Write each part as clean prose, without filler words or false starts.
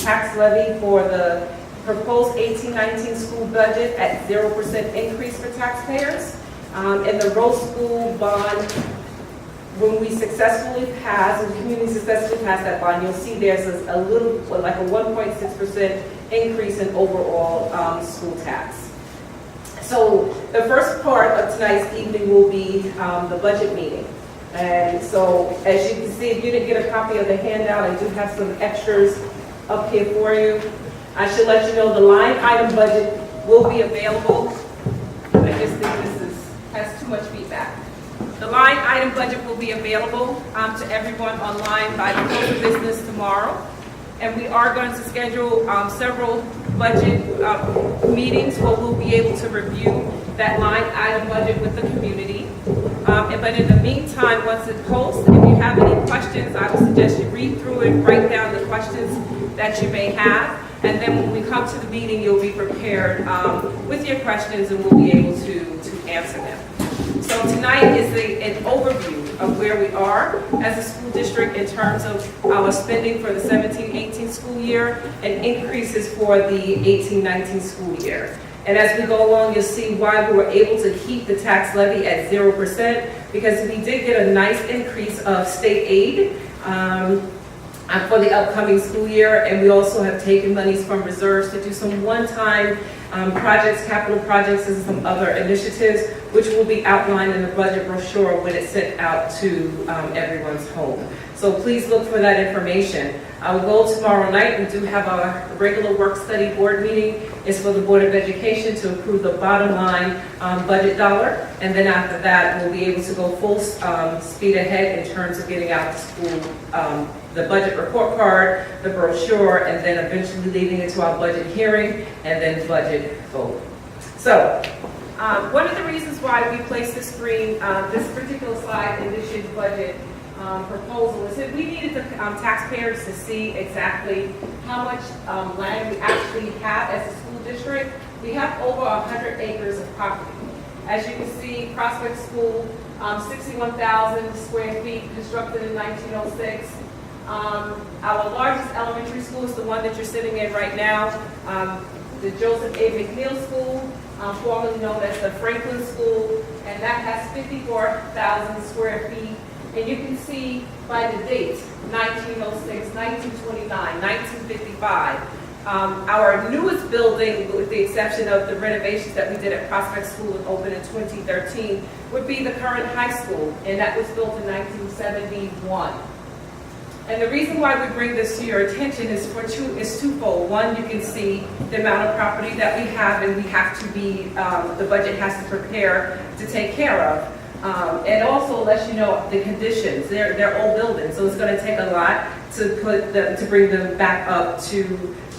tax levy for the proposed 18-19 school budget at 0% increase for taxpayers. And the Rhodes School bond, when we successfully pass, when the community successfully pass that bond, you'll see there's a little, like a 1.6% increase in overall school tax. So the first part of tonight's evening will be the budget meeting. And so as you can see, if you didn't get a copy of the handout, I do have some extras up here for you. I should let you know the line item budget will be available. I just think this has too much feedback. The line item budget will be available to everyone online by the close of business tomorrow. And we are going to schedule several budget meetings where we'll be able to review that line item budget with the community. But in the meantime, once it posts, if you have any questions, I would suggest you read through it, write down the questions that you may have, and then when we come to the meeting, you'll be prepared with your questions and we'll be able to answer them. So tonight is an overview of where we are as a school district in terms of our spending for the 17-18 school year and increases for the 18-19 school year. And as we go along, you'll see why we were able to keep the tax levy at 0%, because we did get a nice increase of state aid for the upcoming school year, and we also have taken monies from reserves to do some one-time projects, capital projects, and some other initiatives, which will be outlined in the budget brochure when it's sent out to everyone's home. So please look for that information. Our goal tomorrow night, we do have our regular work study board meeting. It's for the Board of Education to approve the bottom line budget dollar. And then after that, we'll be able to go full speed ahead in terms of getting out to school the budget report card, the brochure, and then eventually leading into our budget hearing and then budget vote. So one of the reasons why we placed this this particular slide in this year's budget proposal is that we needed the taxpayers to see exactly how much land we actually have as a school district. We have over 100 acres of property. As you can see, Prospect School, 61,000 square feet, constructed in 1906. Our largest elementary school is the one that you're sitting in right now, the Joseph A. McNeil School, formerly known as the Franklin School, and that has 54,000 square feet. And you can see by the dates, 1906, 1929, 1955. Our newest building, with the exception of the renovations that we did at Prospect School and opened in 2013, would be the current high school, and that was built in 1971. And the reason why we bring this to your attention is twofold. One, you can see the amount of property that we have, and we have to be, the budget has to prepare to take care of. And also lets you know the conditions. They're old buildings, so it's going to take a lot to bring them back up to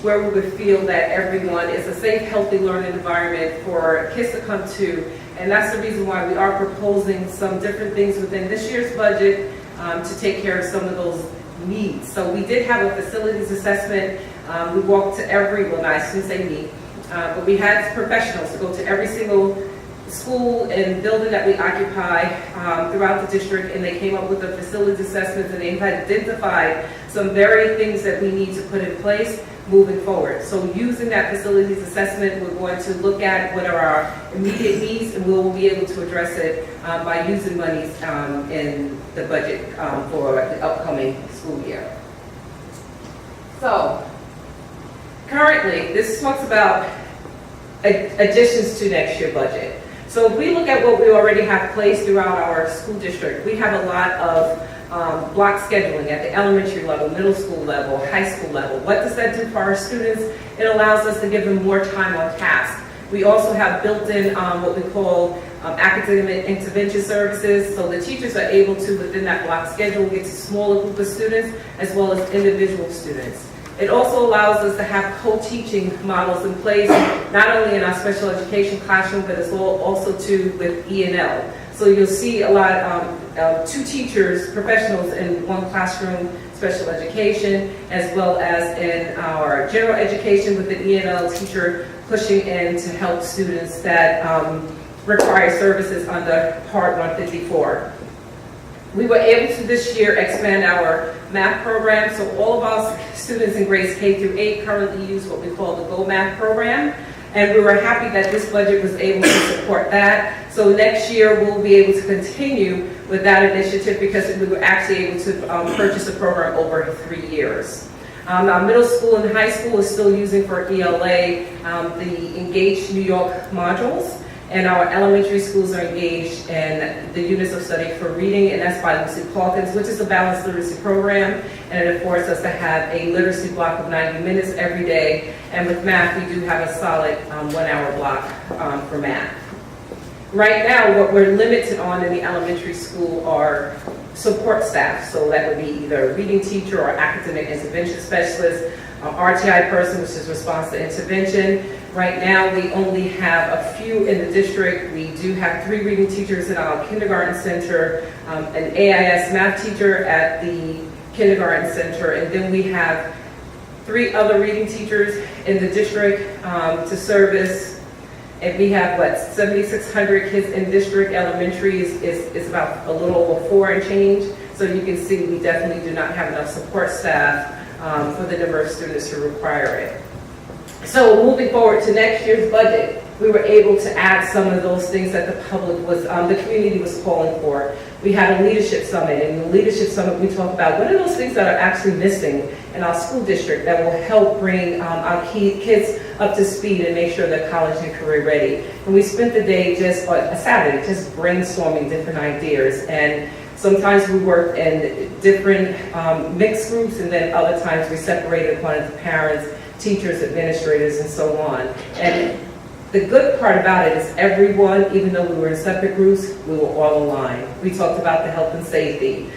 where we would feel that everyone is a safe, healthy learning environment for kids to come to. And that's the reason why we are proposing some different things within this year's budget to take care of some of those needs. So we did have a facilities assessment. We walked to every, well, I shouldn't say me, but we had professionals to go to every single school and building that we occupy throughout the district, and they came up with the facilities assessments, and they've identified some very things that we need to put in place moving forward. So using that facilities assessment, we're going to look at what are our immediate needs, and we'll be able to address it by using monies in the budget for the upcoming school year. So currently, this talks about additions to next year's budget. So if we look at what we already have placed throughout our school district, we have a lot of block scheduling at the elementary level, middle school level, high school level. What does that do for our students? It allows us to give them more time on task. We also have built-in what we call academic intervention services, so the teachers are able to, within that block schedule, get to smaller group of students as well as individual students. It also allows us to have co-teaching models in place, not only in our special education classroom, but as well also too with E&L. So you'll see a lot of two teachers, professionals in one classroom, special education, as well as in our general education with the E&L teacher pushing in to help students that require services under Part 154. We were able to this year expand our math program. So all of our students in grades K through 8 currently use what we call the Go Math program. And we were happy that this budget was able to support that. So next year we'll be able to continue with that initiative because we were actually able to purchase a program over 3 years. Our middle school and high school is still using for ELA the Engaged New York modules, and our elementary schools are engaged in the units of study for reading, and that's by Lucy Calkins, which is a balanced literacy program, and it affords us to have a literacy block of 90 minutes every day, and with math we do have a solid 1 hour block for math. Right now what we're limited on in the elementary school are support staff, so that would be either a reading teacher or academic intervention specialist, RTI person, which is response to intervention. Right now we only have a few in the district. We do have 3 reading teachers in our kindergarten center, an AIS math teacher at the kindergarten center, and then we have 3 other reading teachers in the district to service. And we have, 7,600 kids in district. Elementary is about a little over 4 and change. So you can see we definitely do not have enough support staff for the number of students who require it. So moving forward to next year's budget, we were able to add some of those things that the public was, the community was calling for. We had a leadership summit, and in the leadership summit we talked about what are those things that are actually missing in our school district that will help bring our kids up to speed and make sure they're college and career ready. And we spent the day a Saturday, just brainstorming different ideas. And sometimes we worked in different mixed groups, and then other times we separated one of the parents, teachers, administrators, and so on. And the good part about it is everyone, even though we were in separate groups, we were all aligned. We talked about the health and safety,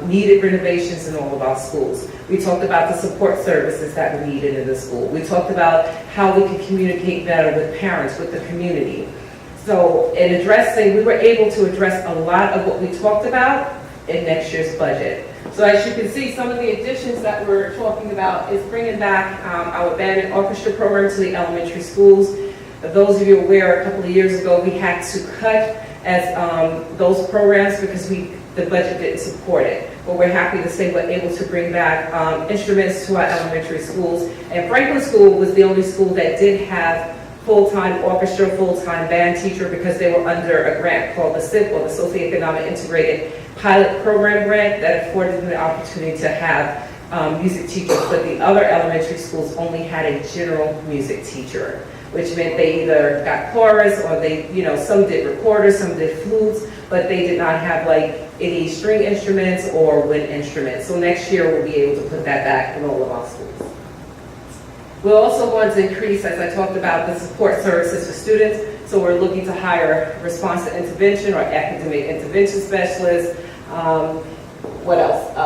needed renovations in all of our schools. We talked about the support services that we needed in the school. We talked about how we could communicate better with parents, with the community. So in addressing, we were able to address a lot of what we talked about in next year's budget. So as you can see, some of the additions that we're talking about is bringing back our band and orchestra program to the elementary schools. Those of you aware, a couple of years ago, we had to cut those programs because the budget didn't support it. But we're happy to say we're able to bring back instruments to our elementary schools. And Franklin School was the only school that did have full-time orchestra, full-time band teacher because they were under a grant called the SIP, or the Socioeconomic Integrated Pilot Program grant, that afforded them the opportunity to have music teachers. But the other elementary schools only had a general music teacher, which meant they either got chorus or they, some did recorders, some did flutes, but they did not have any string instruments or wind instruments. So next year we'll be able to put that back in all of our schools. We'll also want to increase, as I talked about, the support services for students. So we're looking to hire response to intervention or academic intervention specialists. What else?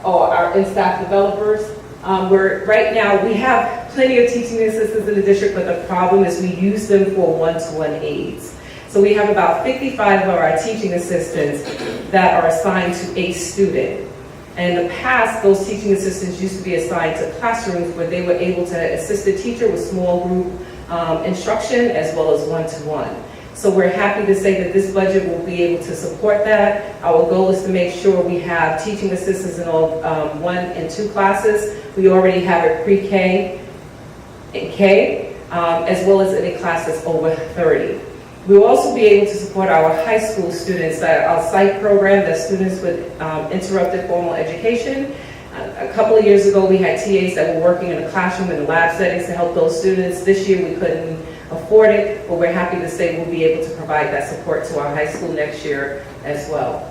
Our in-staff developers. Right now we have plenty of teaching assistants in the district, but the problem is we use them for one-to-one aids. So we have about 55 of our teaching assistants that are assigned to a student. And in the past, those teaching assistants used to be assigned to classrooms where they were able to assist the teacher with small group instruction as well as one-to-one. So we're happy to say that this budget will be able to support that. Our goal is to make sure we have teaching assistants in all 1 and 2 classes. We already have it pre-K and K, as well as in a class that's over 30. We will also be able to support our high school students, our SITE program, that students with interrupted formal education. A couple of years ago, we had TAs that were working in a classroom in the lab settings to help those students. This year, we couldn't afford it, but we're happy to say we'll be able to provide that support to our high school next year as well.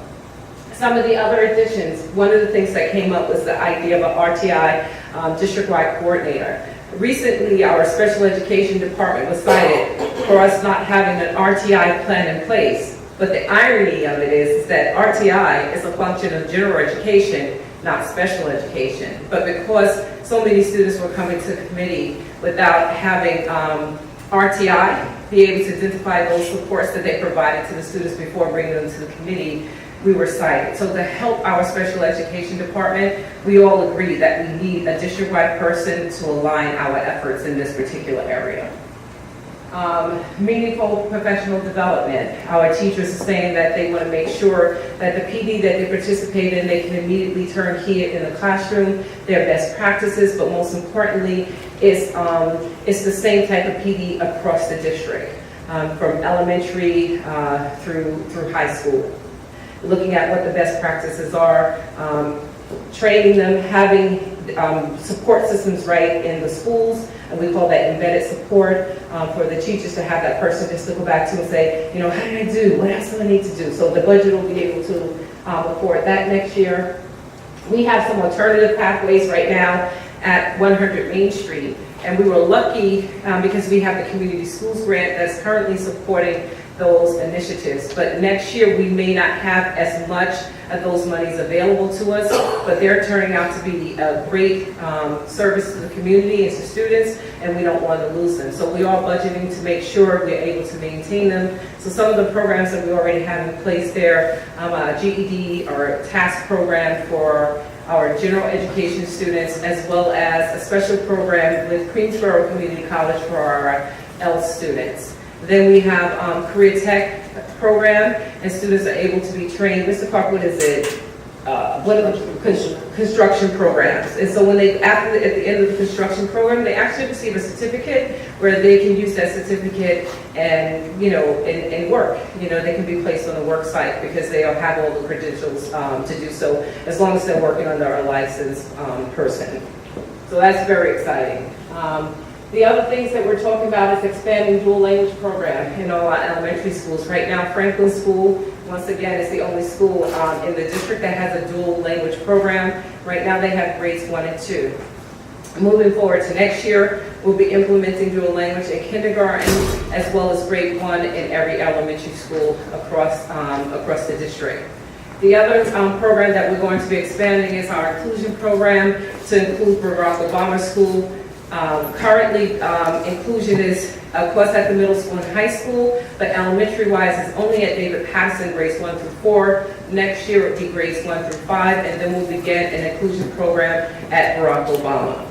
Some of the other additions, one of the things that came up was the idea of an RTI district-wide coordinator. Recently, our special education department was cited for us not having an RTI plan in place. But the irony of it is that RTI is a function of general education, not special education. But because so many students were coming to the committee without having RTI be able to identify those supports that they provided to the students before bringing them to the committee, we were cited. So to help our special education department, we all agree that we need a district-wide person to align our efforts in this particular area. Meaningful professional development. Our teachers are saying that they want to make sure that the PD that they participate in, they can immediately turn here in the classroom, their best practices, but most importantly, it's the same type of PD across the district, from elementary through high school. Looking at what the best practices are, training them, having support systems right in the schools, and we call that embedded support, for the teachers to have that person just to go back to and say, you know, how did I do? What else do I need to do? So the budget will be able to afford that next year. We have some alternative pathways right now at 100 Main Street, and we were lucky because we have the community schools grant that's currently supporting those initiatives. But next year we may not have as much of those monies available to us, but they're turning out to be a great service to the community and to students, and we don't want to lose them. So we are budgeting to make sure we're able to maintain them. So some of the programs that we already have in place there, GED or TASK program for our general education students, as well as a special program with Queensborough Community College for our ELS students. Then we have Career Tech program, and students are able to be trained. Mr. Park, what is it? What are the construction programs? And so when they, at the end of the construction program, they actually receive a certificate where they can use that certificate and, you know, and work. You know, they can be placed on a work site because they have all the credentials to do so, as long as they're working under a licensed person. So that's very exciting. The other things that we're talking about is expanding dual language program in all our elementary schools. Right now, Franklin School, once again, is the only school in the district that has a dual language program. Right now, they have grades 1 and 2. Moving forward to next year, we'll be implementing dual language in kindergarten as well as grade 1 in every elementary school across the district. The other program that we're going to be expanding is our inclusion program to include Barack Obama School. Currently, inclusion is, of course, at the middle school and high school, but elementary-wise is only at David Patterson, grades 1 through 4. Next year, it will be grades 1 through 5, and then we'll begin an inclusion program at Barack Obama.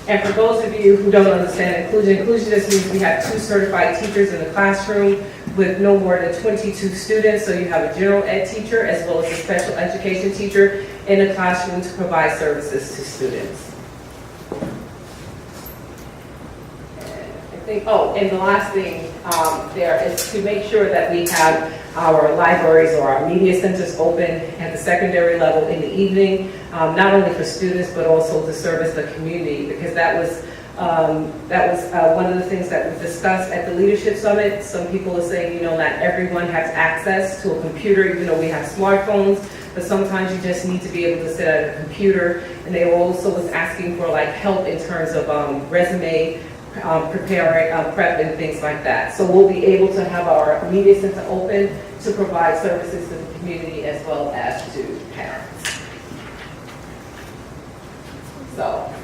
And for those of you who don't understand inclusion just means we have 2 certified teachers in the classroom with no more than 22 students. So you have a general ed teacher as well as a special education teacher in the classroom to provide services to students. And the last thing there is to make sure that we have our libraries or our media centers open at the secondary level in the evening, not only for students but also to service the community, because that was one of the things that we discussed at the Leadership Summit. Some people are saying, you know, not everyone has access to a computer, even though we have smartphones, but sometimes you just need to be able to sit at a computer. And they also was asking for like help in terms of resume preparing, prep and things like that. So we'll be able to have our media center open to provide services to the community as well as to parents. So,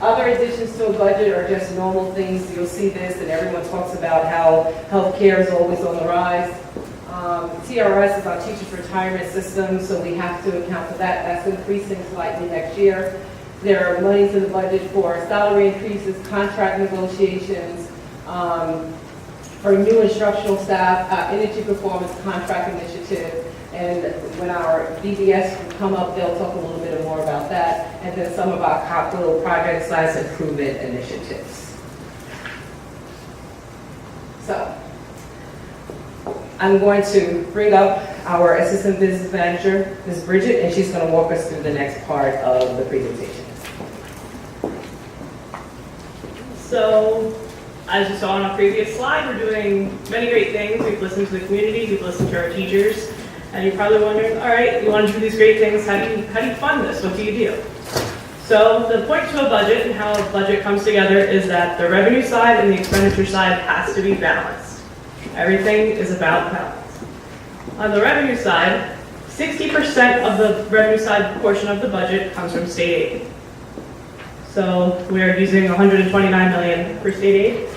other additions to a budget are just normal things. You'll see this, and everyone talks about how healthcare is always on the rise. TRS is our teachers' retirement system, so we have to account for that. That's increasing slightly next year. There are monies in the budget for salary increases, contract negotiations, for new instructional staff, energy performance contract initiative, and when our DBS will come up, they'll talk a little bit more about that, and then some of our capital project size improvement initiatives. So, I'm going to bring up our Assistant Business Manager, Ms. Bridget, and she's going to walk us through the next part of the presentation. So, as you saw on a previous slide, we're doing many great things. We've listened to the community, we've listened to our teachers, and you're probably wondering, all right, you want to do these great things, how do you fund this? What do you do? So the point to a budget and how a budget comes together is that the revenue side and the expenditure side has to be balanced. Everything is about balance. On the revenue side, 60% of the revenue side portion of the budget comes from state aid. So we're using $129 million for state aid.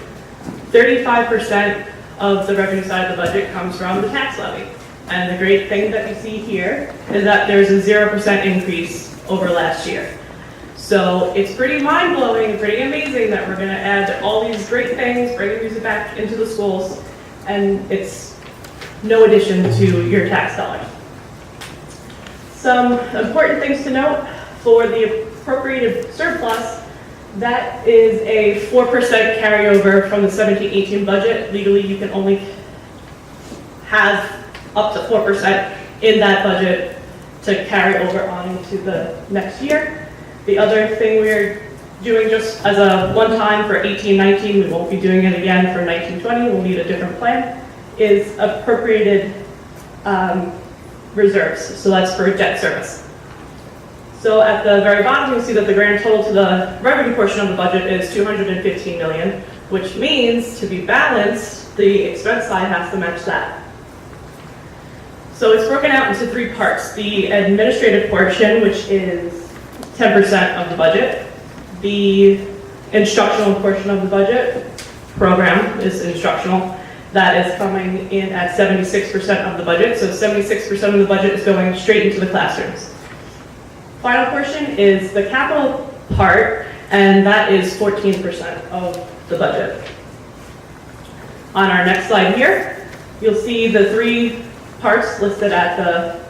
35% of the revenue side of the budget comes from the tax levy. And the great thing that we see here is that there's a 0% increase over last year. So it's pretty mind-blowing and pretty amazing that we're going to add all these great things, bringing music back into the schools, and it's no addition to your tax dollars. Some important things to note for the appropriated surplus, that is a 4% carryover from the 17-18 budget. Legally, you can only have up to 4% in that budget to carry over on into the next year. The other thing we're doing just as a one-time for 18-19, we won't be doing it again for 19-20, we'll need a different plan, is appropriated reserves. So that's for debt service. So at the very bottom, you'll see that the grand total to the revenue portion of the budget is $215 million, which means to be balanced, the expense side has to match that. So it's broken out into three parts. The administrative portion, which is 10% of the budget. The instructional portion of the budget, program is instructional, that is coming in at 76% of the budget. So 76% of the budget is going straight into the classrooms. Final portion is the capital part, and that is 14% of the budget. On our next slide here, you'll see the three parts listed at the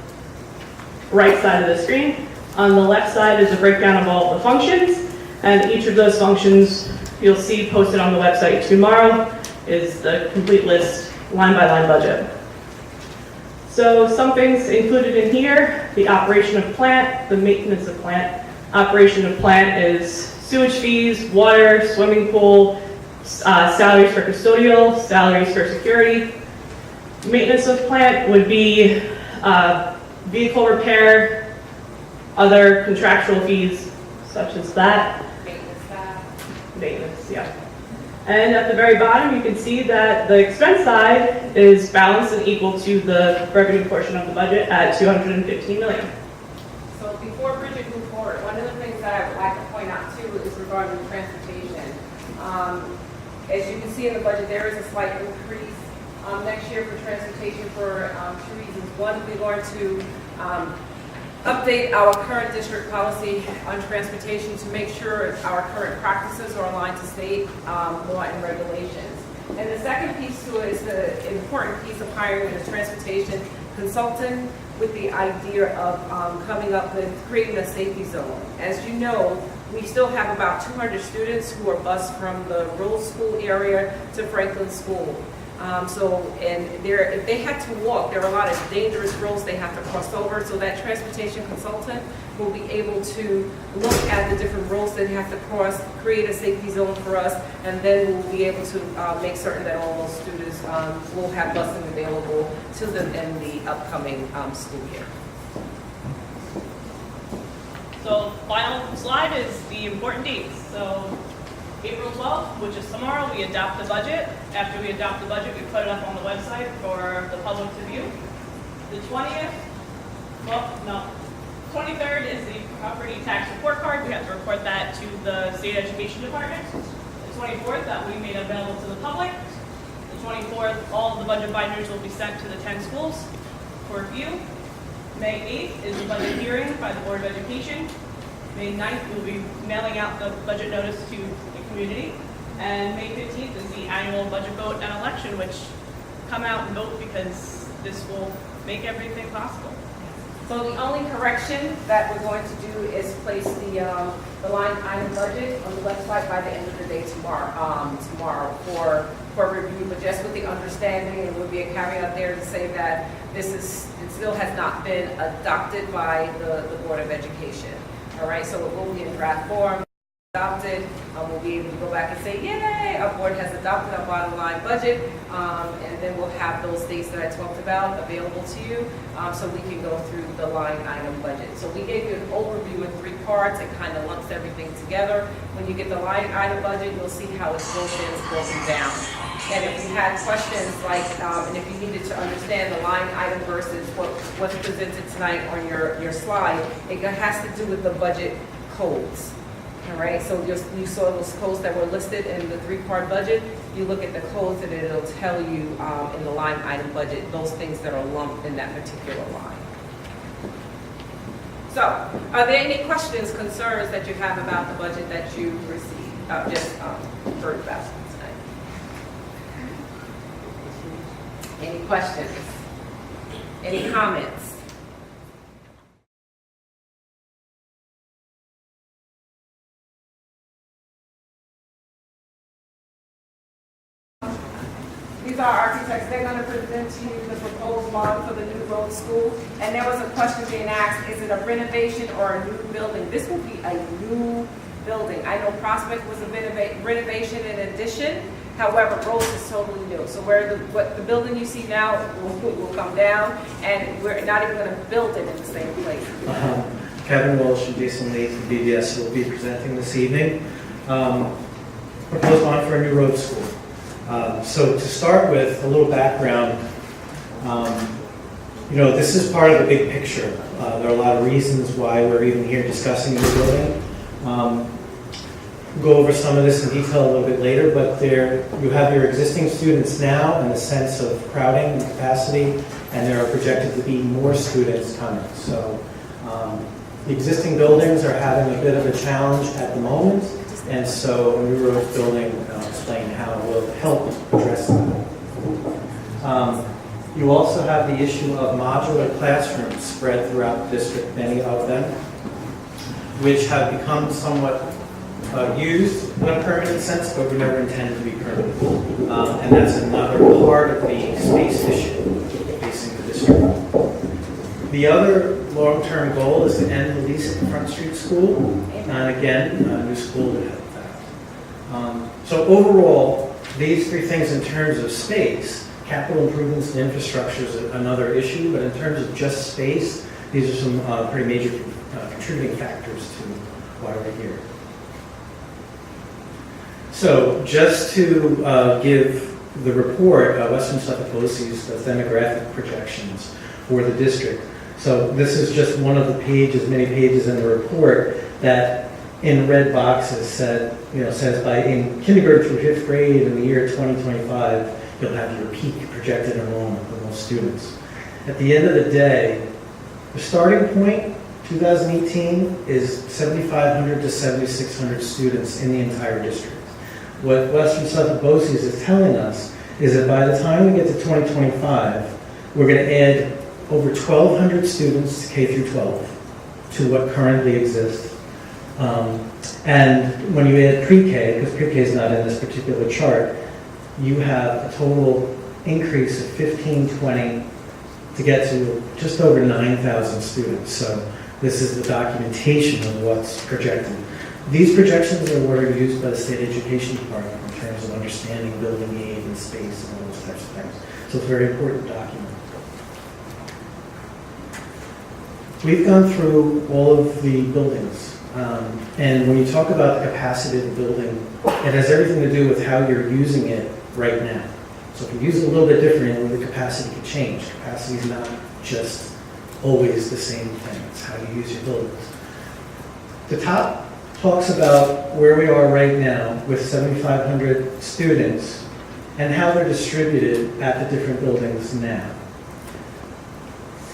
right side of the screen. On the left side is a breakdown of all the functions, and each of those functions you'll see posted on the website tomorrow is the complete list, line by line budget. So some things included in here: the operation of plant, the maintenance of plant. Operation of plant is sewage fees, water, swimming pool, salaries for custodial, salaries for security. Maintenance of plant would be vehicle repair, other contractual fees such as that. Maintenance, yeah. And at the very bottom, you can see that the expense side is balanced and equal to the revenue portion of the budget at $215 million. So before Bridget moves forward, one of the things that I would like to point out too is regarding transportation. As you can see in the budget, there is a slight increase next year for transportation for two reasons. One, we're going to update our current district policy on transportation to make sure our current practices are aligned to state law and regulations. And the second piece to it is the important piece of hiring a transportation consultant with the idea of coming up with creating a safety zone. As you know, we still have about 200 students who are bused from the Rhodes school area to Franklin School. If they had to walk, there are a lot of dangerous roads they have to cross over, so that transportation consultant will be able to look at the different roads they have to cross, create a safety zone for us, and then we'll be able to make certain that all those students will have busing available to them in the upcoming school year. So final slide is the important dates. So April 12th, which is tomorrow, we adopt the budget. After we adopt the budget, we put it up on the website for the public to view. The 23rd is the property tax report card. We have to report that to the state education department. The 24th, that we made available to the public. The 24th, all of the budget binders will be sent to the 10 schools for review. May 8th is the budget hearing by the Board of Education. May 9th, we'll be mailing out the budget notice to the community. And May 15th is the annual budget vote and election, which come out and vote because this will make everything possible. So the only correction that we're going to do is place the line item budget on the website by the end of the day tomorrow for review, but just with the understanding, and there will be a caveat there to say that it still has not been adopted by the Board of Education. All right, so it will be in draft form, adopted. We'll be able to go back and say, yay, our board has adopted our bottom line budget, and then we'll have those dates that I talked about available to you, so we can go through the line item budget. So we gave you an overview in 3 parts. It kind of lumps everything together. When you get the line item budget, you'll see how it's broken down. And if you had questions like, and if you needed to understand the line item versus what's presented tonight on your slide, it has to do with the budget codes. All right, so you saw those codes that were listed in the 3-part budget. You look at the codes and it'll tell you in the line item budget those things that are lumped in that particular line. So, are there any questions, concerns that you have about the budget that you received, heard about tonight? Any questions? Any comments? These are architects. They're going to present to you the proposed bond for the new Rhodes School. And there was a question being asked, is it a renovation or a new building? This will be a new building. I know Prospect was a renovation and addition. However, Rhodes is totally new. So what the building you see now will come down, and we're not even going to build it in the same place. Kevin Walsh and Jason Lee from BBS will be presenting this evening. Proposed bond for a new Rhodes School. So to start with, a little background. This is part of the big picture. There are a lot of reasons why we're even here discussing the building. We'll go over some of this in detail a little bit later, but you have your existing students now in the sense of crowding and capacity, and there are projected to be more students coming. So the existing buildings are having a bit of a challenge at the moment, and so a new Rhodes building, I'll explain how it will help address that. You also have the issue of modular classrooms spread throughout the district, many of them, which have become somewhat used in a permanent sense, but were never intended to be permanent. And that's another part of the space issue facing the district. The other long-term goal is to end the lease at the Front Street School, and again, a new school to help that. So overall, these three things in terms of space, capital improvements and infrastructure is another issue, but in terms of just space, these are some pretty major contributing factors to why we're here. So just to give the report, Western Suffolk BOCES does demographic projections for the district. So this is just one of the pages, many pages in the report that in red boxes says by in kindergarten through 5th grade in the year 2025, you'll have your peak projected enrollment for most students. At the end of the day, the starting point, 2018, is 7,500 to 7,600 students in the entire district. What Western Suffolk BOCES is telling us is that by the time we get to 2025, we're going to add over 1,200 students K through 12 to what currently exists. And when you add pre-K, because pre-K is not in this particular chart, you have a total increase of 1,520 to get to just over 9,000 students. So this is the documentation of what's projected. These projections are what are used by the State Education Department in terms of understanding building aid and space and all those types of things. So it's a very important document. We've gone through all of the buildings. And when you talk about the capacity of the building, it has everything to do with how you're using it right now. So if you use it a little bit differently, the capacity can change. Capacity is not just always the same thing. It's how you use your buildings. The top talks about where we are right now with 7,500 students and how they're distributed at the different buildings now.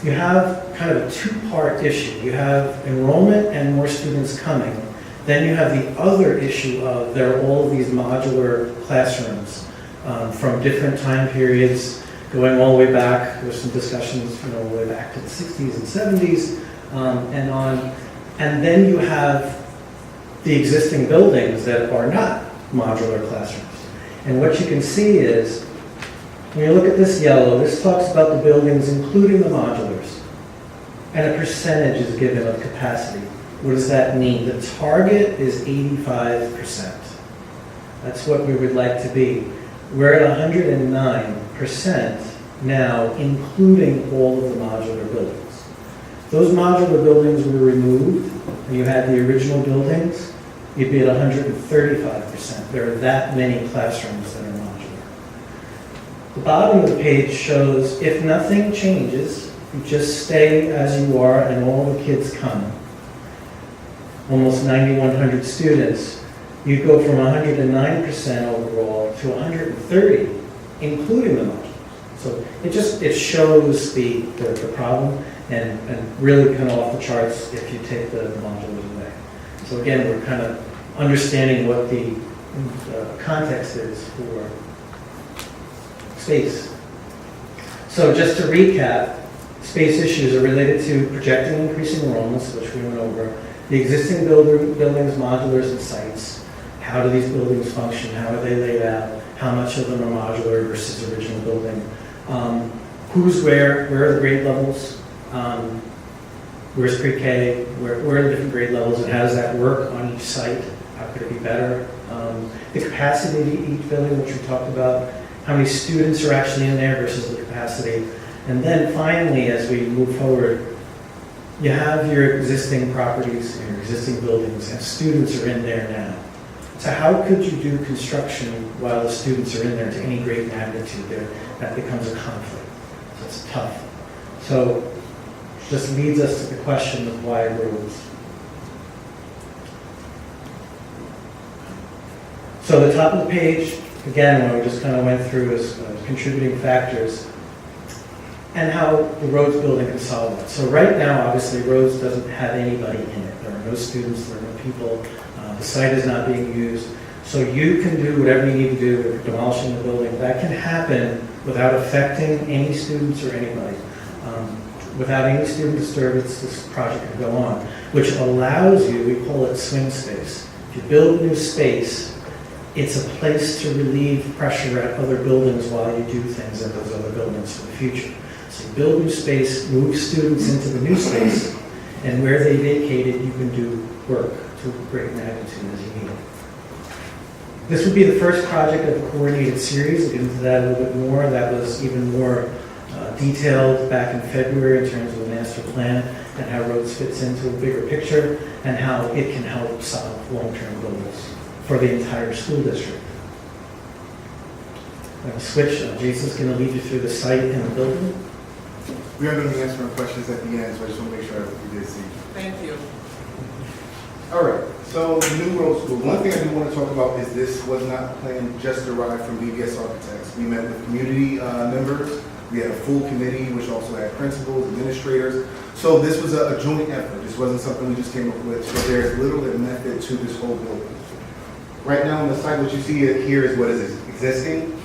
You have kind of a two-part issue. You have enrollment and more students coming. Then you have the other issue of there are all of these modular classrooms from different time periods going all the way back. There's some discussions all the way back to the 60s and 70s and on. And then you have the existing buildings that are not modular classrooms. And what you can see is, when you look at this yellow, this talks about the buildings including the modulars. And a percentage is given of capacity. What does that mean? The target is 85%. That's what we would like to be. We're at 109% now, including all of the modular buildings. Those modular buildings were removed, and you had the original buildings, you'd be at 135%. There are that many classrooms that are modular. The bottom of the page shows if nothing changes, you just stay as you are and all the kids come, almost 9,100 students, you go from 109% overall to 130, including the modules. So it shows the problem. and really kind of off the charts if you take the modulars away. So again, we're kind of understanding what the context is for space. So just to recap, space issues are related to projecting increasing enrollments, which we went over, the existing buildings, modulars, and sites. How do these buildings function? How are they laid out? How much of them are modular versus original building? Who's where are the grade levels? Where's pre-K? Where are the different grade levels, and how does that work on each site? How could it be better? The capacity of each building, which we talked about, how many students are actually in there versus the capacity. And then finally, as we move forward, you have your existing properties and your existing buildings, and students are in there now. So how could you do construction while the students are in there to any great magnitude? That becomes a conflict. So it's tough. So just leads us to the question of why Rhodes. So the top of the page, again, what we just kind of went through is contributing factors and how the Rhodes building can solve it. So right now, obviously, Rhodes doesn't have anybody in it. There are no students, there are no people. The site is not being used. So you can do whatever you need to do with demolishing the building. That can happen without affecting any students or anybody. Without any student disturbance, this project can go on, which allows you, we call it swing space. If you build new space, it's a place to relieve pressure at other buildings while you do things at those other buildings for the future. So you build new space, move students into the new space, and where they vacated, you can do work to a great magnitude as you need it. This would be the first project of a coordinated series. We'll get into that a little bit more. That was even more detailed back in February in terms of the master plan and how Rhodes fits into a bigger picture and how it can help solve long-term goals for the entire school district. I'm going to switch. Jason's going to lead you through the site and the building. We are going to be answering questions at the end, so I just want to make sure we did see. Thank you. All right, so the new Rhodes School. One thing I do want to talk about is this was not a plan just derived from BBS Architects. We met with community members. We had a full committee, which also had principals, administrators. So this was a joint effort. This wasn't something we just came up with. So there's literally a method to this whole building. Right now on the site, what you see here is what is existing.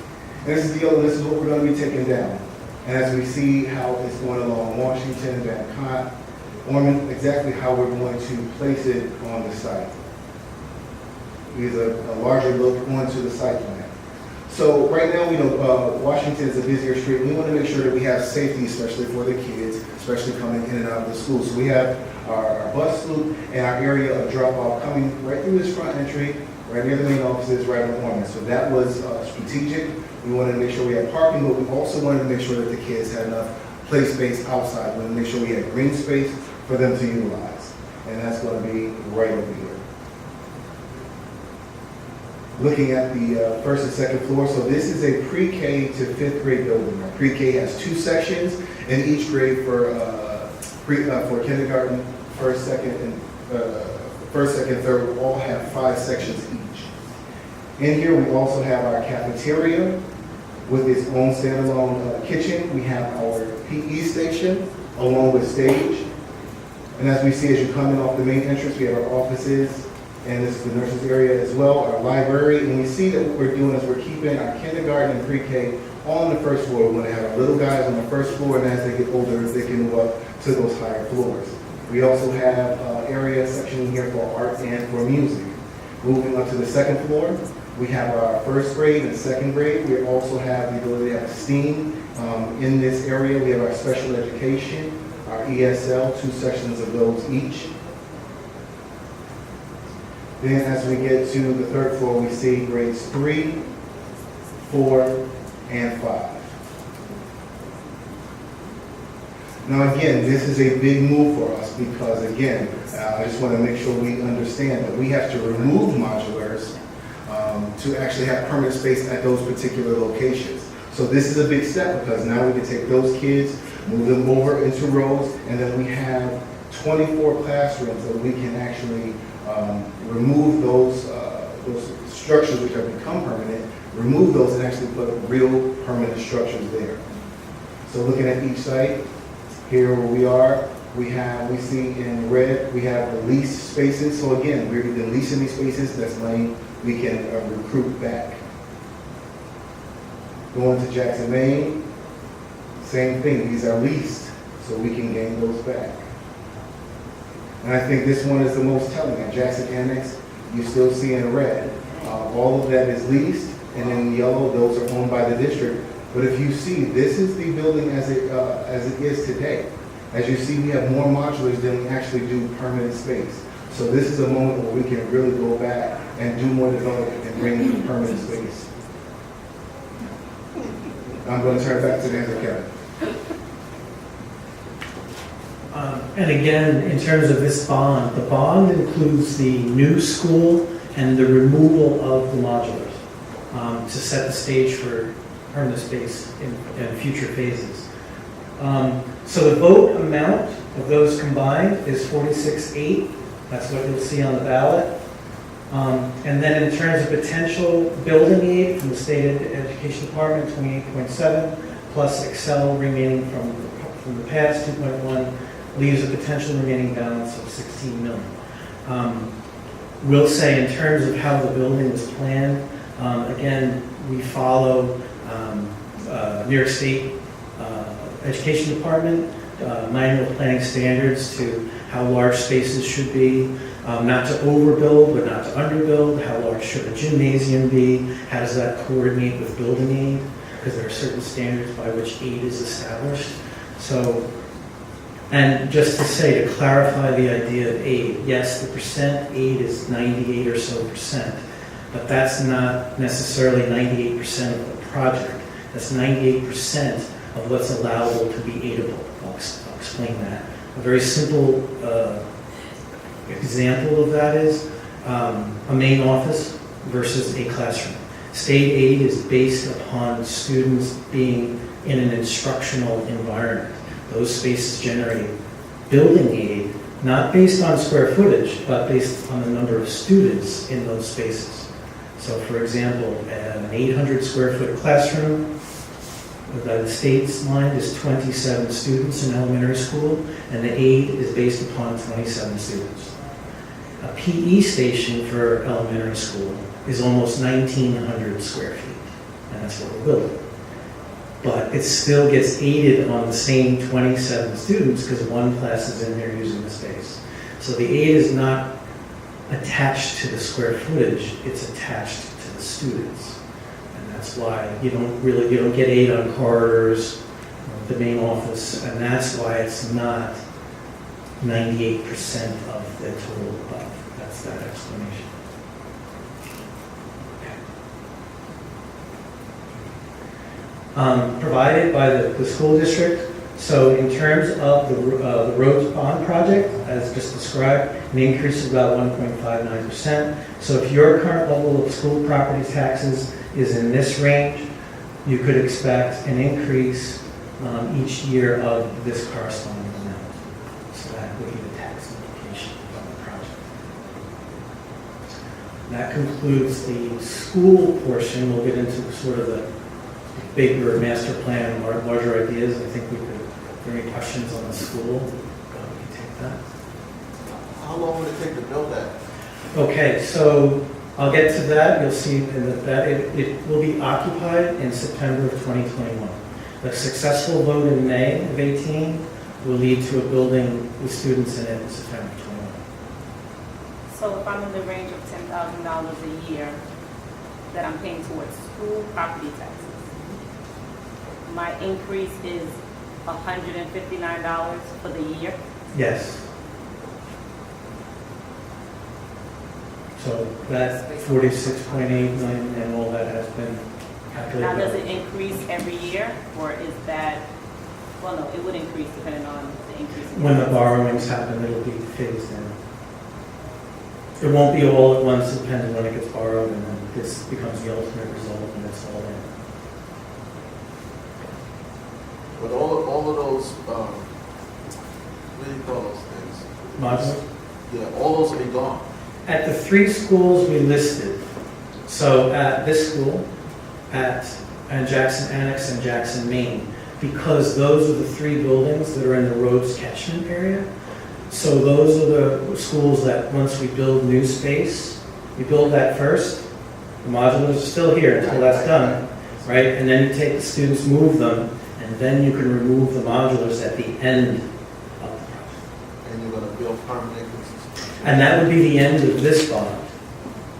And this is what we're going to be taking down. And as we see how it's going along Washington, Van Cott, Ormond, exactly how we're going to place it on the site. Here's a larger look onto the site plan. So right now, we know Washington is a busier street. We want to make sure that we have safety, especially for the kids, especially coming in and out of the school. So we have our bus loop and our area of drop-off coming right through this front entry, right near the main offices, right on Ormond. So that was strategic. We wanted to make sure we had parking, but we also wanted to make sure that the kids had enough play space outside. We wanted to make sure we had green space for them to utilize. And that's going to be right over here. Looking at the first and second floor, so this is a pre-K to fifth grade building. Our pre-K has 2 sections in each grade for kindergarten, first, second, third. We all have 5 sections each. In here, we also have our cafeteria with its own standalone kitchen. We have our PE station along with stage. And as we see as you come in off the main entrance, we have our offices, and this is the nurses area as well, our library. And we see that what we're doing is we're keeping our kindergarten and pre-K on the first floor. We're going to have our little guys on the first floor, and as they get older, they can move up to those higher floors. We also have area section here for art and for music. Moving up to the second floor, we have our first grade and second grade. We also have the ability to have STEAM in this area. We have our special education, our ESL, 2 sections of those each. Then as we get to the third floor, we see grades 3, 4, and 5. Now again, this is a big move for us because again, I just want to make sure we understand that we have to remove modulars to actually have permanent space at those particular locations. So this is a big step because now we can take those kids, move them over into Rhodes, and then we have 24 classrooms that we can actually remove those structures which have become permanent, remove those and actually put real permanent structures there. So looking at each site, Here where we are, we see in red, we have the leased spaces. So again, we're either leasing these spaces, that's money we can recruit back. Going to Jackson, Maine, same thing, these are leased, so we can gain those back. And I think this one is the most telling. At Jackson Annex, you still see in red. All of that is leased, and in yellow, those are owned by the district. But if you see, this is the building as it is today. As you see, we have more modulars than we actually do permanent space. So this is a moment where we can really go back and do more development and bring in permanent space. I'm going to turn it back to the answer, Kevin. And again, in terms of this bond, the bond includes the new school and the removal of the modulars to set the stage for permanent space in future phases. So the vote amount of those combined is 46.8. That's what you'll see on the ballot. And then in terms of potential building aid from the State Education Department, 28.7, plus Excel remaining from the past, 2.1, leaves a potential remaining balance of 16 million. We'll say in terms of how the building was planned, again, we follow New York State Education Department manual planning standards to how large spaces should be, not to overbuild but not to underbuild. How large should a gymnasium be? How does that coordinate with building aid? Because there are certain standards by which aid is established. So, and just to say, to clarify the idea of aid, yes, the percent aid is 98 or so percent, but that's not necessarily 98% of the project. That's 98% of what's allowable to be aidable. I'll explain that. A very simple example of that is a main office versus a classroom. State aid is based upon students being in an instructional environment. Those spaces generate building aid, not based on square footage, but based on the number of students in those spaces. So for example, an 800 square foot classroom, the state's line is 27 students in elementary school, and the aid is based upon 27 students. A PE station for elementary school is almost 1,900 square feet, and that's what we're building. But it still gets aided on the same 27 students because one class is in there using the space. So the aid is not attached to the square footage, it's attached to the students. And that's why you don't get aid on corridors, the main office, and that's why it's not 98% of the total above. That's that explanation. Provided by the school district. So in terms of the Rhodes bond project, as just described, an increase of about 1.59%. So if your current level of school property taxes is in this range, you could expect an increase each year of this corresponding amount. So that would be the tax implication of the project. That concludes the school portion. We'll get into sort of the bigger master plan, larger ideas. I think we could, if there are any questions on the school, we can take that. How long would it take to build that? Okay, so I'll get to that. You'll see that it will be occupied in September of 2021. A successful vote in May of 18 will lead to a building with students in it in September of 21. So if I'm in the range of $10,000 a year that I'm paying towards school property taxes, my increase is $159 for the year? Yes. So that 46.8 million and all that has been calculated. Now, does it increase every year, or is that, well, no, it would increase depending on the increase in When the borrowings happen, it'll be phased in. It won't be all at once, it depends on when it gets borrowed, and then this becomes the ultimate result when it's all in. But all of those, what do you call those things? Modular? Yeah, all those will be gone. At the three schools we listed, so at this school, at Jackson Annex and Jackson, Maine, because those are the 3 buildings that are in the Rhodes catchment area. So those are the schools that once we build new space, we build that first. The modulars are still here until that's done, right? And then you take the students, move them, and then you can remove the modulars at the end of the project. And you're gonna build permanent. And that would be the end of this bond.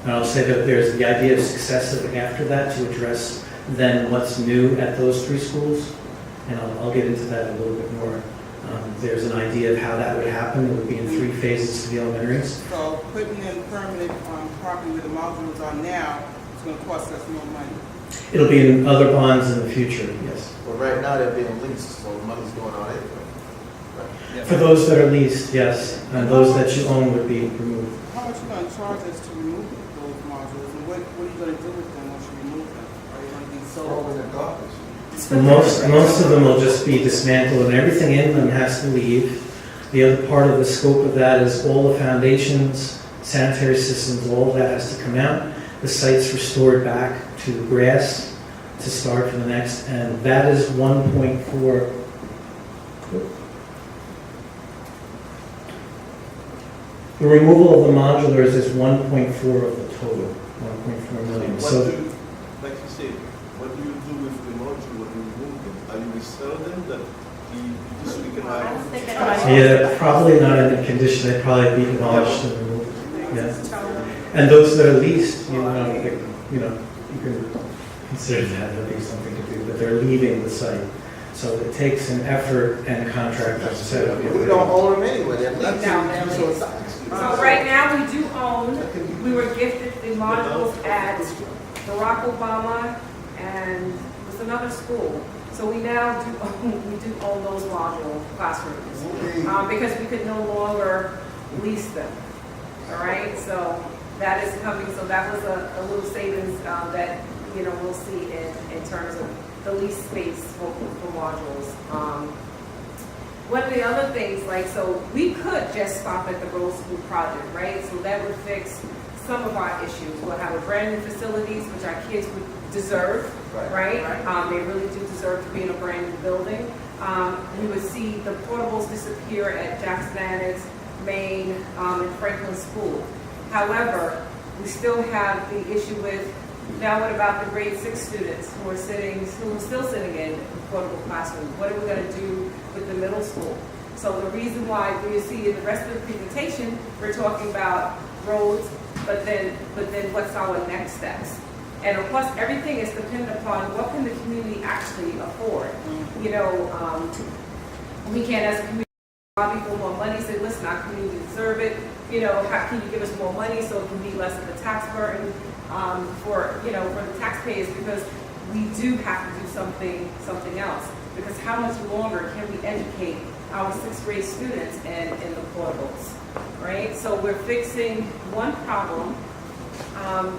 And I'll say that there's the idea of successive after that to address then what's new at those 3 schools. And I'll get into that a little bit more. There's an idea of how that would happen. It would be in 3 phases to the elementaries. So putting in permanent property where the modulars are now is going to cost us more money. It'll be in other bonds in the future, yes. But right now they're being leased, so money's going on anyway. Right. For those that are leased, yes, and those that you own would be removed. How much are you going to charge us to remove those modulars, and what are you going to do with them once you remove them? Are you going to be Throw sold? in the garbage. Most of them will just be dismantled, and everything in them has to leave. The other part of the scope of that is all the foundations, sanitary systems, all of that has to come out. The site's restored back to grass to start for the next, and that is 1.4. The removal of the modulars is 1.4 of the total, 1.4 million. What So do you, like you said, what do you do with the module when you remove them? Are you resell them that this we can I don't have? think that yeah, probably not in the condition, they'd probably be demolished and removed. Yeah. And those that are leased, you can consider that to be something to do, but they're leaving the site. So it takes an effort and a contract to set up. We don't own them anyway, they're leased. No, So right now, we do own, we were gifted the modules at Barack Obama and there's another school. So we now do own those module classrooms, because we could no longer lease them. All right, so that is coming, so that was a little savings that, we'll see in terms of the lease space for modules. One of the other things, so we could just stop at the Rhodes School project, right? So that would fix some of our issues. We'll have a brand new facilities, which our kids would deserve, right? They really do deserve to be in a brand new building. We would see the portables disappear at Jackson Annex, Maine, and Franklin School. However, we still have the issue with, now what about the grade 6 students who are still sitting in portable classrooms? What are we going to do with the middle school? So the reason why we see in the rest of the presentation, we're talking about roads, but then what's our next steps? And of course, everything is dependent upon what can the community actually afford. We can't, as a community, lobby for more money, say, listen, our community deserve it. How can you give us more money so it can be less of a tax burden for the taxpayers? Because we do have to do something else. Because how much longer can we educate our 6th grade students in the portables, right? So we're fixing one problem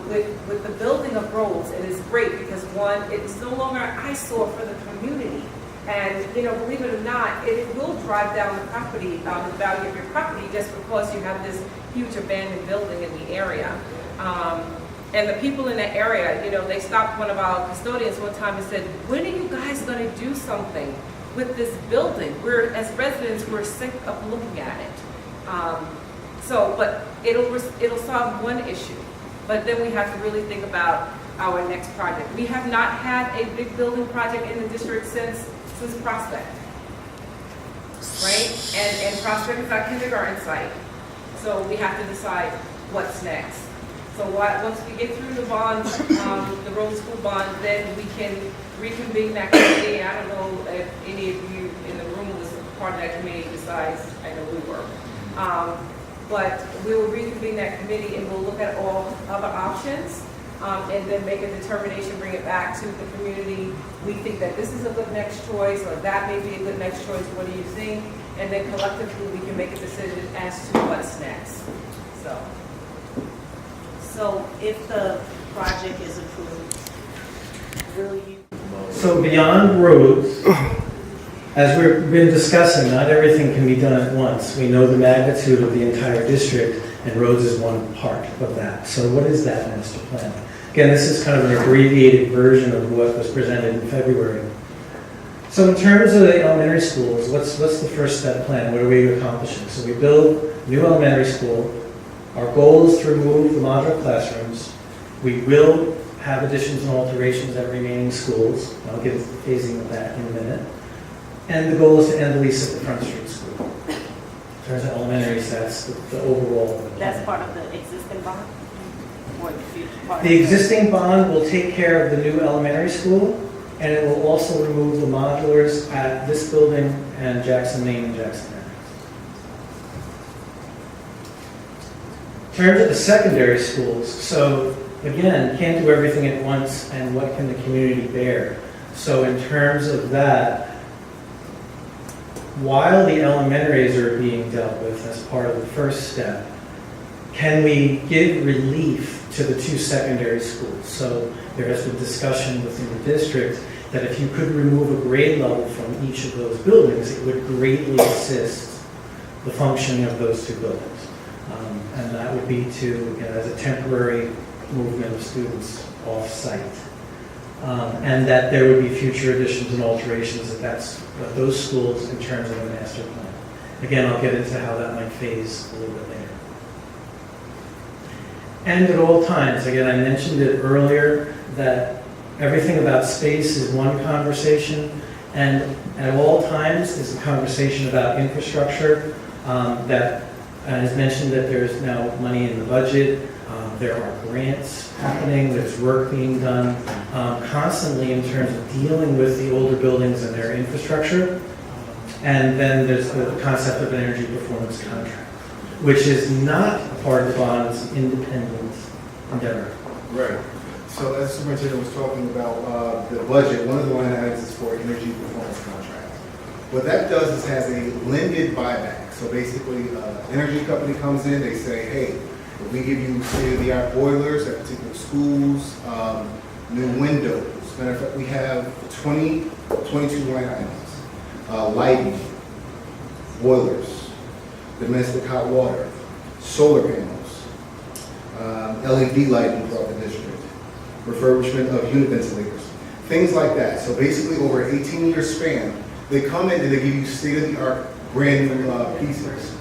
with the building of roads. It is great because one, it's no longer an eyesore for the community. And, believe it or not, it will drive down the property, the value of your property just because you have this huge abandoned building in the area. And the people in that area, they stopped one of our custodians one time and said, when are you guys going to do something with this building? As residents, we're sick of looking at it. But it'll solve one issue. But then we have to really think about our next project. We have not had a big building project in the district since Prospect, right? And Prospect is our kindergarten site. So we have to decide what's next. So once we get through the bonds, the Rhodes School bond, then we can reconvene that committee. I don't know if any of you in the room was part of that committee besides I know we were. But we will reconvene that committee and we'll look at all other options and then make a determination, bring it back to the community. We think that this is a good next choice or that may be a good next choice. What do you think? And then collectively we can make a decision as to what's next. So if the project is approved, will you? So beyond roads, as we've been discussing, not everything can be done at once. We know the magnitude of the entire district, and roads is one part of that. So what is that master plan? Again, this is kind of an abbreviated version of what was presented in February. So in terms of the elementary schools, what's the first step plan? What are we accomplishing? So we build new elementary school. Our goal is to remove the modular classrooms. We will have additions and alterations at remaining schools. I'll get into the phasing of that in a minute. And the goal is to end the lease at the Front Street School. In terms of elementaries, that's the overall. That's part of the existing bond? Or the future part? The existing bond will take care of the new elementary school, and it will also remove the modulars at this building and Jackson Main and Jackson Annex. In terms of the secondary schools, so again, can't do everything at once, and what can the community bear? So in terms of that, while the elementaries are being dealt with as part of the first step, can we give relief to the two secondary schools? So there has been discussion within the district that if you could remove a grade level from each of those buildings, it would greatly assist the functioning of those two buildings. And that would be to, you know, as a temporary movement of students off-site. And that there would be future additions and alterations at those schools in terms of a master plan. Again, I'll get into how that might phase a little bit later. And at all times, again, I mentioned it earlier, that everything about space is one conversation, and at all times is a conversation about infrastructure. That as mentioned, that there's now money in the budget. There are grants happening, there's work being done constantly in terms of dealing with the older buildings and their infrastructure. And then there's the concept of an energy performance contract, which is not a part of the bond's independent endeavor. Right. So as the superintendent was talking about the budget, one of the line items is for energy performance contract. What that does is has a limited buyback. So basically, energy company comes in, they say, hey, if we give you state-of-the-art boilers at particular schools, new windows. Matter of fact, we have 22 line items. Lighting, boilers, domestic hot water, solar panels, LED lighting throughout the district, refurbishment of unit ventilators, things like that. So basically, over an 18-year span, they come in and they give you state-of-the-art brand new pieces.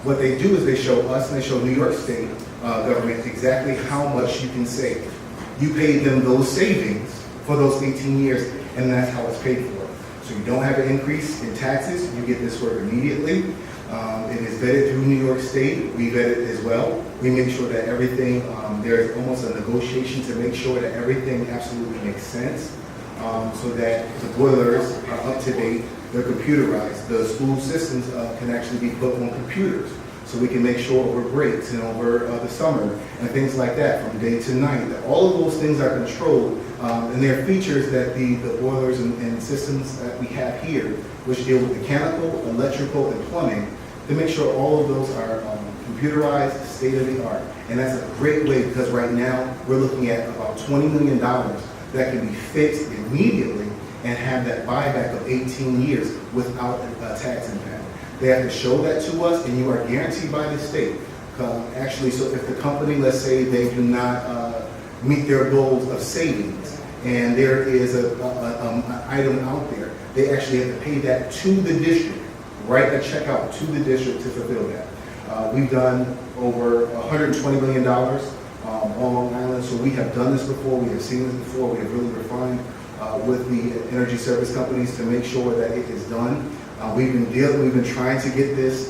What they do is they show us and they show New York State government exactly how much you can save. You paid them those savings for those 18 years, and that's how it's paid for. So you don't have an increase in taxes, you get this work immediately. It is vetted through New York State, we vet it as well. We make sure that everything, there's almost a negotiation to make sure that everything absolutely makes sense, so that the boilers are up to date, they're computerized. The school systems can actually be put on computers, so we can make sure over breaks and over the summer and things like that, from day to night, that all of those things are controlled. And there are features that the boilers and systems that we have here, which deal with mechanical, electrical, and plumbing, to make sure all of those are computerized, state-of-the-art. And that's a great way, because right now we're looking at about $20 million that can be fixed immediately and have that buyback of 18 years without a tax impact. They have to show that to us, and you are guaranteed by the state. Actually, so if the company, let's say they do not meet their goals of savings, and there is an item out there, they actually have to pay that to the district, write a check out to the district to fulfill that. We've done over $120 million on Long Island, so we have done this before, we have seen this before, we have really refined with the energy service companies to make sure that it is done. We've been trying to get this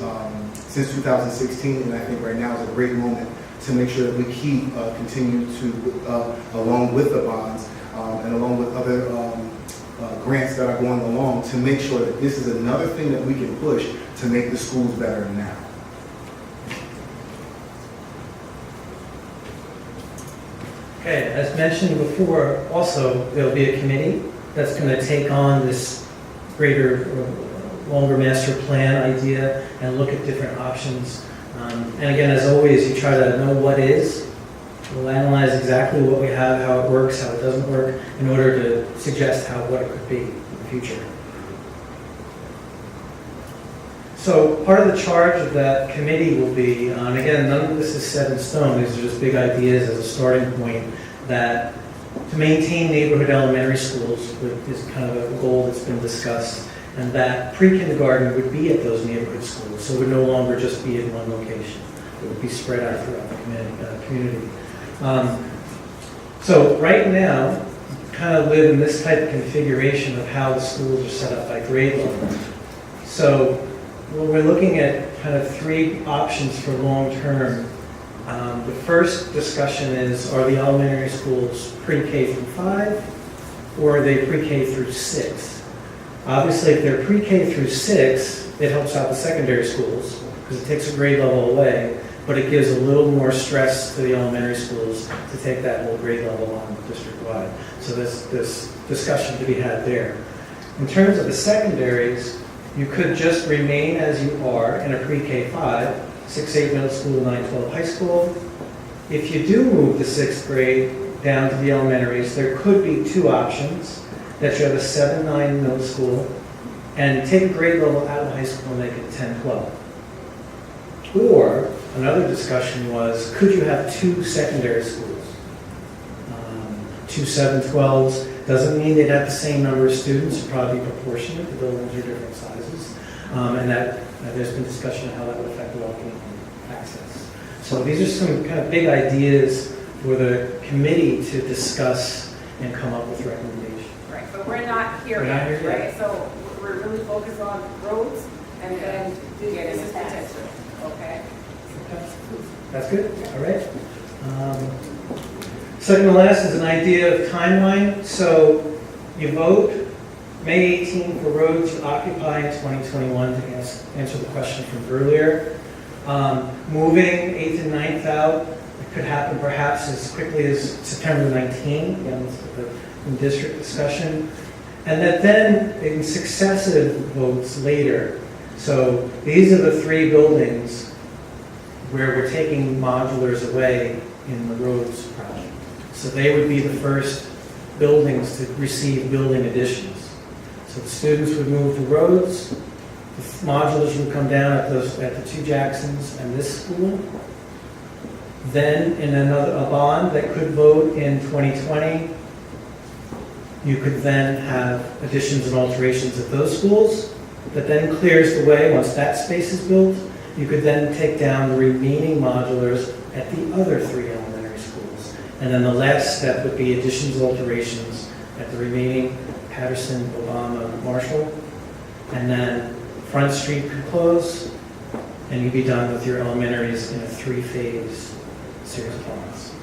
since 2016, and I think right now is a great moment to make sure that we keep continue to, along with the bonds and along with other grants that are going along, to make sure that this is another thing that we can push to make the schools better now. Okay, as mentioned before, also, there'll be a committee that's going to take on this greater, longer master plan idea and look at different options. And again, as always, you try to know what is. We'll analyze exactly what we have, how it works, how it doesn't work, in order to suggest what it could be in the future. So part of the charge of that committee will be, and again, none of this is set in stone, these are just big ideas as a starting point, that to maintain neighborhood elementary schools is kind of a goal that's been discussed, and that pre-kindergarten would be at those neighborhood schools, so it would no longer just be in one location. It would be spread out throughout the community. So right now, kind of live in this type of configuration of how the schools are set up by grade level. So when we're looking at kind of three options for long-term, the first discussion is, are the elementary schools pre-K through 5, or are they pre-K through 6? Obviously, if they're pre-K through 6, it helps out the secondary schools, because it takes a grade level away, but it gives a little more stress to the elementary schools to take that whole grade level on district-wide. So there's this discussion to be had there. In terms of the secondaries, you could just remain as you are in a pre-K 5, 6-8 middle school, 9-12 high school. If you do move the 6th grade down to the elementaries, there could be two options, that you have a 7-9 middle school and take a grade level out of high school and make it 10-12. Or another discussion was, could you have two secondary schools? Two 7-12s, doesn't mean they'd have the same number of students, it'd probably be proportionate, the buildings are different sizes. And that there's been discussion of how that would affect walking and access. So these are some kind of big ideas for the committee to discuss and come up with recommendations. Right, but we're not here We're not yet, here yet. right? So we're really focused on roads and then this is potential, okay? That's good, all right. Second to last is an idea of timeline. So you vote May 18 for Rhodes to occupy in 2021 to answer the question from earlier. Moving 8th and 9th out, it could happen perhaps as quickly as September 19, again, this is the district discussion. And that then in successive votes later. So these are the three buildings where we're taking modulars away in the Rhodes project. So they would be the first buildings to receive building additions. So the students would move to Rhodes, the modulars would come down at the two Jacksons and this school. Then in a bond that could vote in 2020, you could then have additions and alterations at those schools, that then clears the way. Once that space is built, you could then take down the remaining modulars at the other three elementary schools. And then the last step would be additions and alterations at the remaining Patterson, Obama, Marshall. And then Front Street could close, and you'd be done with your elementaries in a 3-phase series of bonds.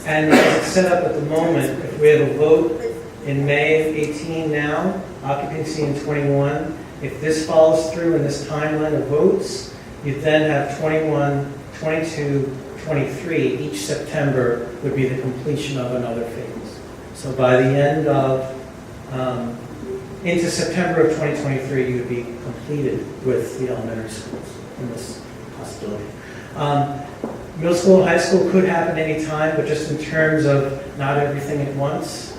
And as it's set up at the moment, if we have a vote in May of 18 now, occupancy in 21, if this follows through in this timeline of votes, you then have 21, 22, 23. Each September would be the completion of another phase. So by the end of, into September of 2023, you would be completed with the elementary schools in this possibility. Middle school and high school could happen any time, but just in terms of not everything at once,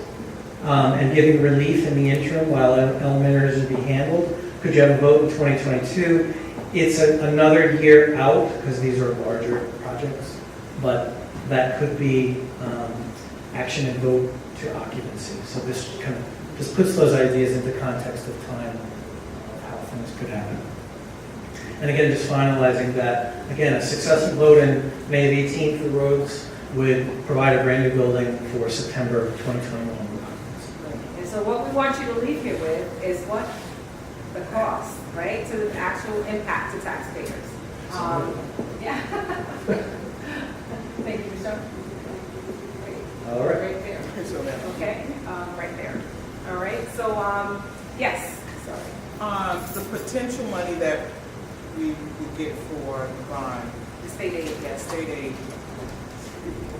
and giving relief in the interim while elementaries would be handled. Could you have a vote in 2022? It's another year out because these are larger projects, but that could be action and vote to occupancy. So this kind of just puts those ideas into context of time of how things could happen. And again, just finalizing that, again, a successful vote in May of 18 for Rhodes would provide a brand new building for September of 2021. And so what we want you to leave here with is what? The cost, right? To the actual impact to taxpayers. Yeah. Thank you, Michelle. All right. Right there. Okay, right there. All right, so, yes, sorry. The potential money that we would get for the bond, The state aid, yes. state aid,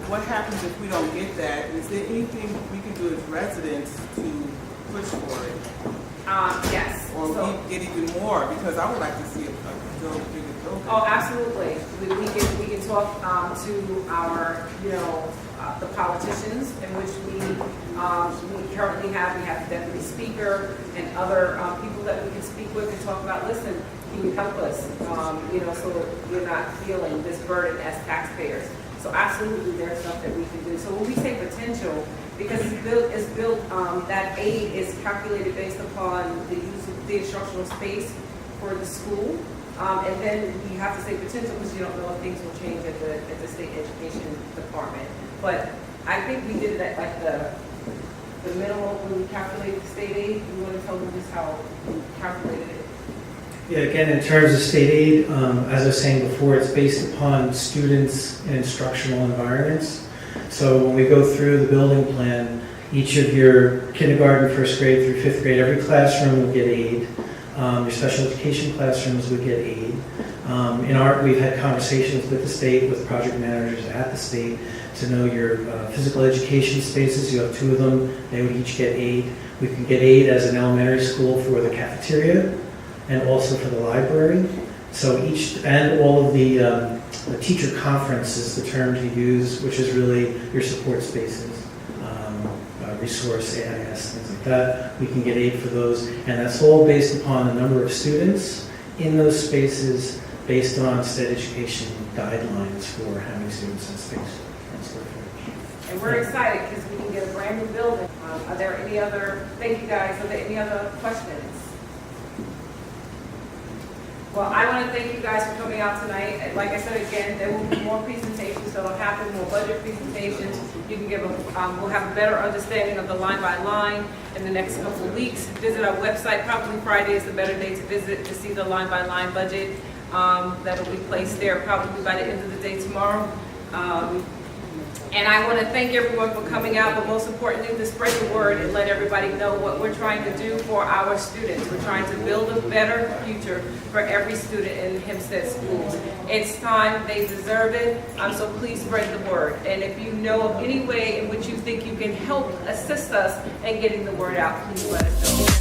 what happens if we don't get that? Is there anything we can do as residents to push for it? Yes. Or So- we get even more? Because I would like to see a bigger building. Oh, absolutely. We can talk to our, the politicians in which we currently have. We have the deputy speaker and other people that we can speak with and talk about, listen, can you help us, so that we're not feeling this burden as taxpayers. So absolutely, there's stuff that we can do. So when we say potential, because it's built, that aid is calculated based upon the use of the instructional space for the school. And then you have to say potential because you don't know if things will change at the state education department. But I think we did it at like the minimum when we calculated the state aid. You want to tell them just how we calculated it? Yeah, again, in terms of state aid, as I was saying before, it's based upon students in instructional environments. So when we go through the building plan, each of your kindergarten, first grade through fifth grade, every classroom will get aid. Your special education classrooms would get aid. We've had conversations with the state, with project managers at the state, to know your physical education spaces. You have 2 of them. They would each get aid. We can get aid as an elementary school for the cafeteria and also for the library. So all of the teacher conference is the term to use, which is really your support spaces. Resource, AIS, things like that. We can get aid for those, and that's all based upon the number of students in those spaces based on state education guidelines for how many students in space and square footage. And we're excited because we can get a brand new building. Are there any other, thank you guys, are there any other questions? Well, I want to thank you guys for coming out tonight. Like I said again, there will be more presentations that'll happen, more budget presentations. You can give we'll have a better understanding of the line by line in the next couple of weeks. Visit our website. Probably Friday is the better day to visit to see the line by line budget that'll be placed there probably by the end of the day tomorrow. And I want to thank everyone for coming out, but most importantly, to spread the word and let everybody know what we're trying to do for our students. We're trying to build a better future for every student in Hempstead schools. It's time, they deserve it, so please spread the word. And if you know of any way in which you think you can help assist us in getting the word out, please let us know.